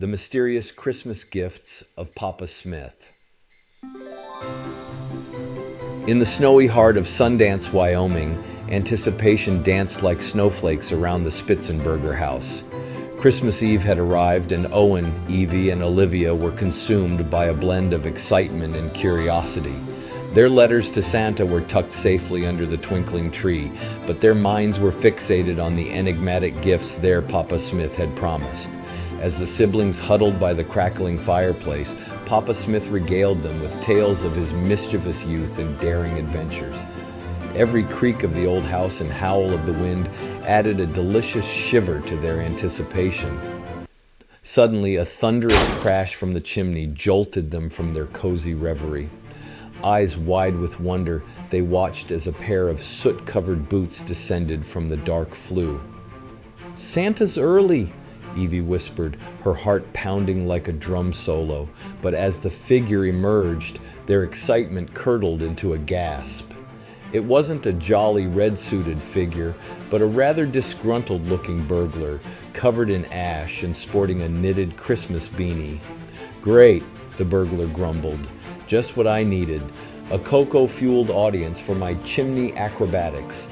The Mysterious Christmas Gifts of Papa Smith. In the snowy heart of Sundance, Wyoming, anticipation danced like snowflakes around the Spitzenburger house. Christmas Eve had arrived, and Owen, Evie, and Olivia were consumed by a blend of excitement and curiosity. Their letters to Santa were tucked safely under the twinkling tree, but their minds were fixated on the enigmatic gifts their Papa Smith had promised. As the siblings huddled by the crackling fireplace, Papa Smith regaled them with tales of his mischievous youth and daring adventures. Every creak of the old house and howl of the wind added a delicious shiver to their anticipation. Suddenly, a thunderous crash from the chimney jolted them from their cozy reverie. Eyes wide with wonder, they watched as a pair of soot-covered boots descended from the dark flue. "Santa's early," Evie whispered, her heart pounding like a drum solo, but as the figure emerged, their excitement curdled into a gasp. It wasn't a jolly red-suited figure, but a rather disgruntled-looking burglar, covered in ash and sporting a knitted Christmas beanie. "Great," the burglar grumbled. "Just what I needed. A cocoa-fueled audience for my chimney acrobatics."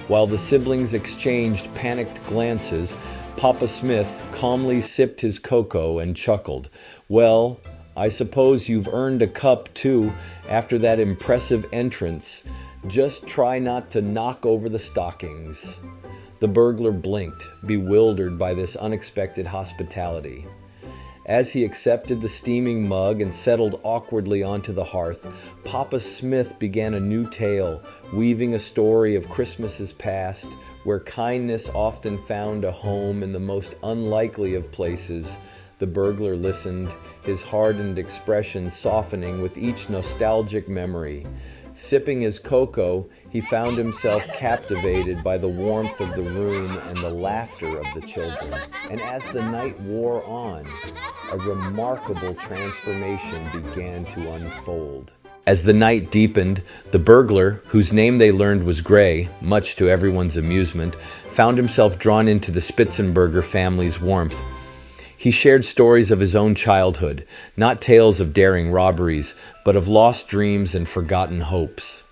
While the siblings exchanged panicked glances, Papa Smith calmly sipped his cocoa and chuckled. "Well, I suppose you've earned a cup, too, after that impressive entrance. Just try not to knock over the stockings." The burglar blinked, bewildered by this unexpected hospitality. As he accepted the steaming mug and settled awkwardly onto the hearth, Papa Smith began a new tale, weaving a story of Christmases past, where kindness often found a home in the most unlikely of places. The burglar listened, his hardened expression softening with each nostalgic memory. Sipping his cocoa, he found himself captivated by the warmth of the room and the laughter of the children. And as the night wore on, a remarkable transformation began to unfold. As the night deepened, the burglar, whose name they learned was Gray, much to everyone's amusement, found himself drawn into the Spitzenberger family's warmth. He shared stories of his own childhood, not tales of daring robberies, but of lost dreams and forgotten hopes.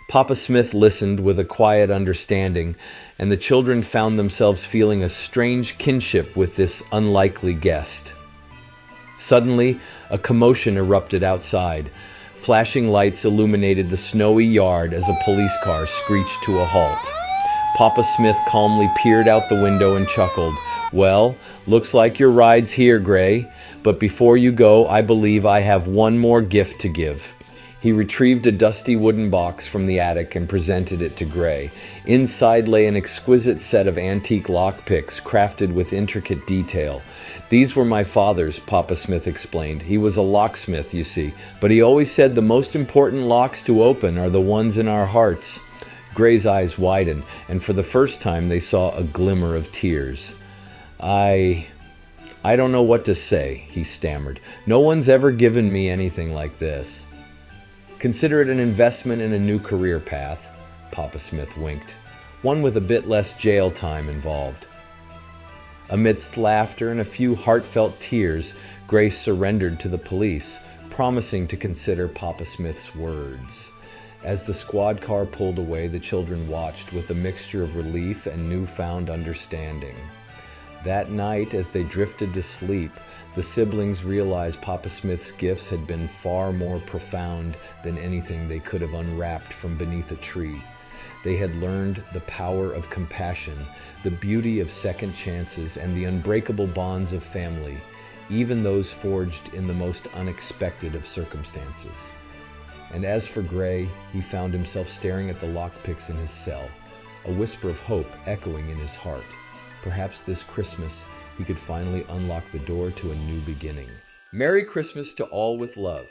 Papa Smith listened with a quiet understanding, and the children found themselves feeling a strange kinship with this unlikely guest. Suddenly, a commotion erupted outside. Flashing lights illuminated the snowy yard as a police car screeched to a halt. Papa Smith calmly peered out the window and chuckled. "Well, looks like your ride's here, Gray. But before you go, I believe I have one more gift to give." He retrieved a dusty wooden box from the attic and presented it to Gray. Inside lay an exquisite set of antique lockpicks crafted with intricate detail. "These were my father's," Papa Smith explained. "He was a locksmith, you see, but he always said the most important locks to open are the ones in our hearts." Gray's eyes widened, and for the first time they saw a glimmer of tears. I don't know what to say," he stammered. "No one's ever given me anything like this." "Consider it an investment in a new career path," Papa Smith winked. "One with a bit less jail time involved." Amidst laughter and a few heartfelt tears, Gray surrendered to the police, promising to consider Papa Smith's words. As the squad car pulled away, the children watched with a mixture of relief and newfound understanding. That night, as they drifted to sleep, the siblings realized Papa Smith's gifts had been far more profound than anything they could have unwrapped from beneath a tree. They had learned the power of compassion, the beauty of second chances, and the unbreakable bonds of family, even those forged in the most unexpected of circumstances. And as for Gray, he found himself staring at the lockpicks in his cell, a whisper of hope echoing in his heart. Perhaps this Christmas he could finally unlock the door to a new beginning. Merry Christmas to all with love.